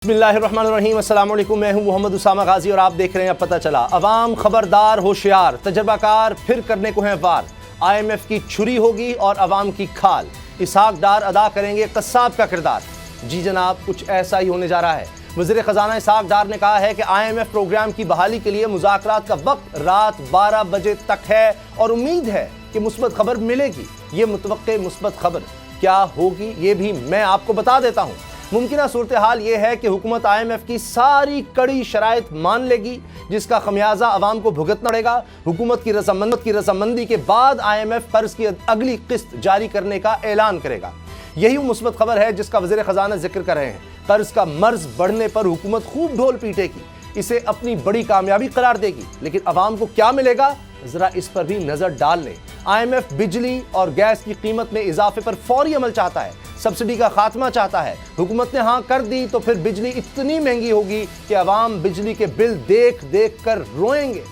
बिस्मिल्लाहिर्रहमानिर्रहीम। अस्सलाम वालेकुम। मैं हूं मोहम्मद उसामा गाजी और आप देख रहे हैं अब पता चला। अवाम खबरदार होशियार, तजर्बाकार फिर करने को है वार। IMF की छुरी होगी और अवाम की खाल। इसहाक डार अदा करेंगे कस्साब का किरदार। जी जनाब, कुछ ऐसा ही होने जा रहा है। वज़ीर ख़जाना इसहाक डार ने कहा है कि IMF प्रोग्राम की बहाली के लिए मुज़ाकरात का वक्त रात 12 बजे तक है और उम्मीद है कि मुस्बत खबर मिलेगी। ये मुतवक्के मुस्बत खबर क्या होगी ये भी मैं आपको बता देता हूँ। मुमकिन सूरत हाल ये है कि हुकूमत IMF की सारी कड़ी शराइत मान लेगी, जिसका खमियाजा अवाम को भुगतना पड़ेगा। हुकूमत की रजामंदी के बाद IMF कर्ज की अगली किस्त जारी करने का ऐलान करेगा। यही वो मुस्बत खबर है जिसका वज़ीर ख़जाना जिक्र कर रहे हैं। कर्ज का मर्ज बढ़ने पर हुकूमत खूब ढोल पीटेगी, इसे अपनी बड़ी कामयाबी करार देगी। लेकिन अवाम को क्या मिलेगा, जरा इस पर भी नजर डाल लें। IMF बिजली और गैस की कीमत में इजाफे पर फौरी अमल चाहता है, सब्सिडी का खात्मा चाहता है। हुकूमत ने हाँ कर दी तो फिर बिजली इतनी महंगी होगी कि अवाम बिजली के बिल देख देख कर रोएंगे।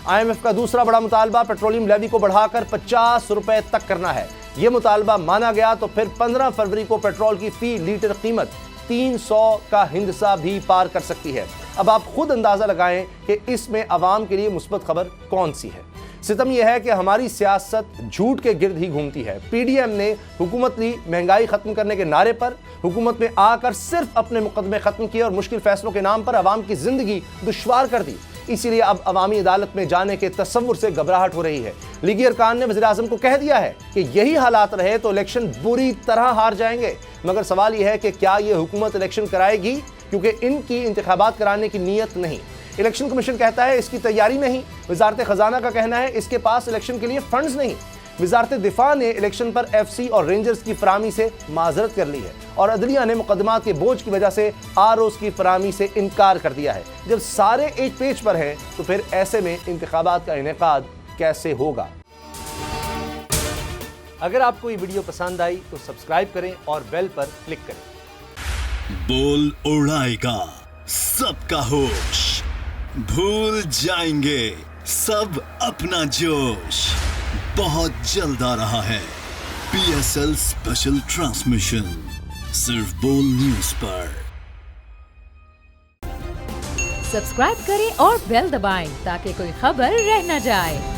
IMF का दूसरा बड़ा मुतालबा पेट्रोलियम लेवी को बढ़ाकर 50 रुपए तक करना है। यह मुतालबा माना गया तो फिर 15 फरवरी को पेट्रोल की फी लीटर कीमत 300 का हिंदसा भी पार कर सकती है। अब आप खुद अंदाजा लगाएं कि इसमें अवाम के लिए मुस्बत खबर कौन सी है। सितम यह है कि हमारी सियासत झूठ के गिर्द ही घूमती है। PDM ने हुकूमत ली महंगाई खत्म करने के नारे पर, हुकूमत में आकर सिर्फ अपने मुकदमे खत्म किए और मुश्किल फैसलों के नाम पर अवाम की जिंदगी दुश्वार कर दी। इसीलिए अब अवामी अदालत में जाने के तसव्वुर से घबराहट हो रही है। लीगी अरकान ने वज़ीर आज़म को कह दिया है कि यही हालात रहे तो इलेक्शन बुरी तरह हार जाएंगे। मगर सवाल यह है कि क्या ये हुकूमत इलेक्शन कराएगी, क्योंकि इनकी इंतखाबात कराने की नीयत नहीं। इलेक्शन कमीशन कहता है इसकी तैयारी नहीं। वजारत खजाना का कहना है इसके पास इलेक्शन के लिए फंड्स नहीं। वजारत दिफा ने इलेक्शन पर FC और रेंजर्स की फरामी से माजरत कर ली है और अदलिया ने मुकदमात के बोझ की वजह से ROs की फरामी से इनकार कर दिया है। जब सारे एक पेज पर हैं तो फिर ऐसे में इंतखाबात का इनेकाद कैसे होगा। अगर आपको ये वीडियो पसंद आई तो सब्सक्राइब करें और बेल पर क्लिक करें। बोल उड़ाएगा सबका होश, भूल जाएंगे सब अपना जोश। बहुत जल्द आ रहा है PSL स्पेशल ट्रांसमिशन सिर्फ बोल न्यूज पर। सब्सक्राइब करें और बेल दबाएं ताकि कोई खबर रह न जाए।